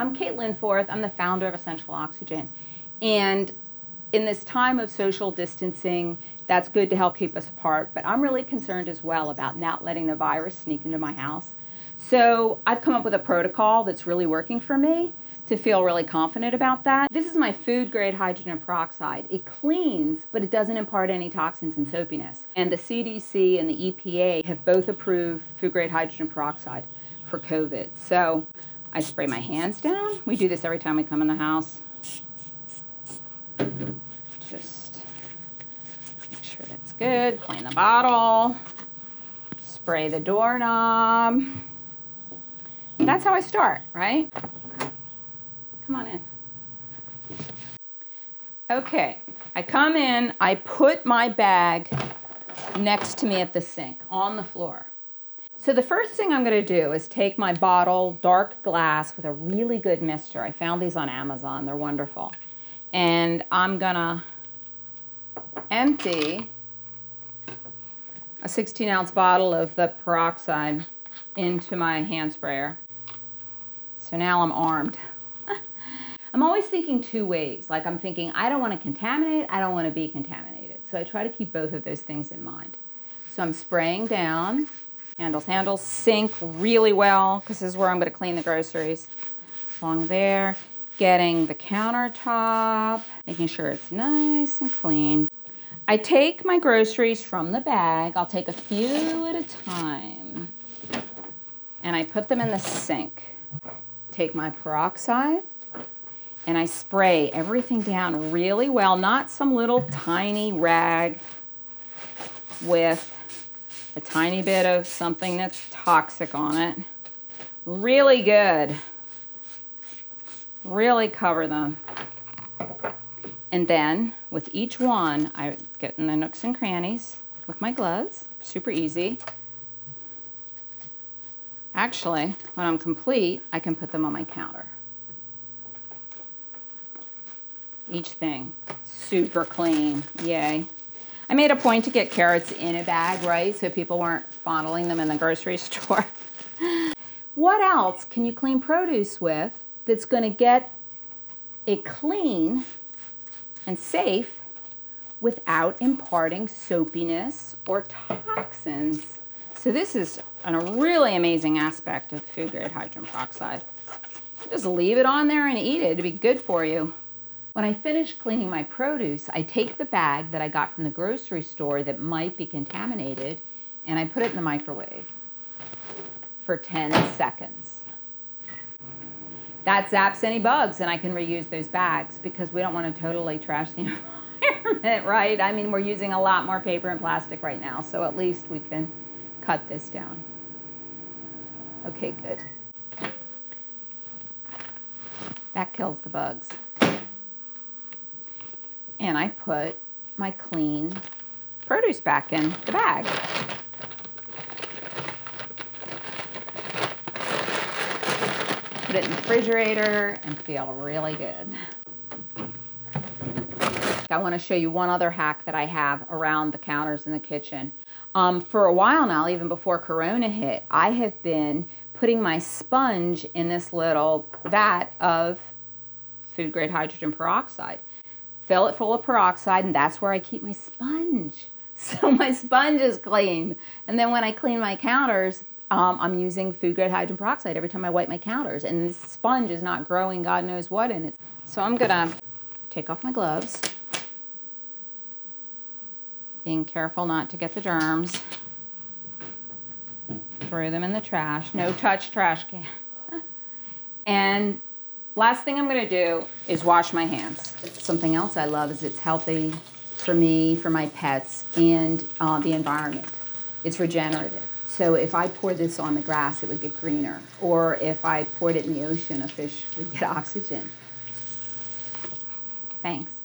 I'm Caitlin Forth. I'm the founder of Essential Oxygen. And in this time of social distancing, that's good to help keep us apart. But I'm really concerned as well about not letting the virus sneak into my house. So I've come up with a protocol that's really working for me to feel really confident about that. This is my food-grade hydrogen peroxide. It cleans, but it doesn't impart any toxins and soapiness. And the CDC and the EPA have both approved food-grade hydrogen peroxide for COVID. So I spray my hands down. We do this every time we come in the house. Just make sure that's good. Clean the bottle. Spray the doorknob. That's how I start, right? Come on in. Okay, I come in, I put my bag next to me at the sink on the floor. So the first thing I'm going to do is take my bottle, dark glass with a really good mister. I found these on Amazon. They're wonderful. And I'm going to empty a 16-ounce bottle of the peroxide into my hand sprayer. So now I'm armed. I'm always thinking two ways. Like I'm thinking, I don't want to contaminate, I don't want to be contaminated. So I try to keep both of those things in mind. So I'm spraying down. Handles sink really well because this is where I'm going to clean the groceries. Along there, getting the countertop, making sure it's nice and clean. I take my groceries from the bag. I'll take a few at a time. And I put them in the sink. Take my peroxide and I spray everything down really well, not some little tiny rag with a tiny bit of something that's toxic on it. Really good. Really cover them. And then with each one, I get in the nooks and crannies with my gloves. Super easy. Actually, when I'm complete, I can put them on my counter. Each thing, super clean, yay. I made a point to get carrots in a bag, right? So people weren't fondling them in the grocery store. What else can you clean produce with that's going to get it clean and safe without imparting soapiness or toxins? So this is a really amazing aspect of the food-grade hydrogen peroxide. You just leave it on there and eat it. It'd be good for you. When I finish cleaning my produce, I take the bag that I got from the grocery store that might be contaminated, and I put it in the microwave for 10 seconds. That zaps any bugs, and I can reuse those bags because we don't want to totally trash the environment, right? I mean, we're using a lot more paper and plastic right now, so at least we can cut this down. Okay, good. That kills the bugs. And I put my clean produce back in the bag. Put it in the refrigerator and feel really good. I want to show you one other hack that I have around the counters in the kitchen. For a while now, even before Corona hit, I have been putting my sponge in this little vat of food-grade hydrogen peroxide. Fill it full of peroxide, and that's where I keep my sponge. So my sponge is clean. And then when I clean my counters, I'm using food-grade hydrogen peroxide every time I wipe my counters. And this sponge is not growing God knows what in it. So I'm going to take off my gloves, being careful not to get the germs. Throw them in the trash. No touch trash can. And last thing I'm going to do is wash my hands. Something else I love is it's healthy for me, for my pets, and the environment. It's regenerative. So if I poured this on the grass, it would get greener. Or if I poured it in the ocean, a fish would get oxygen. Thanks.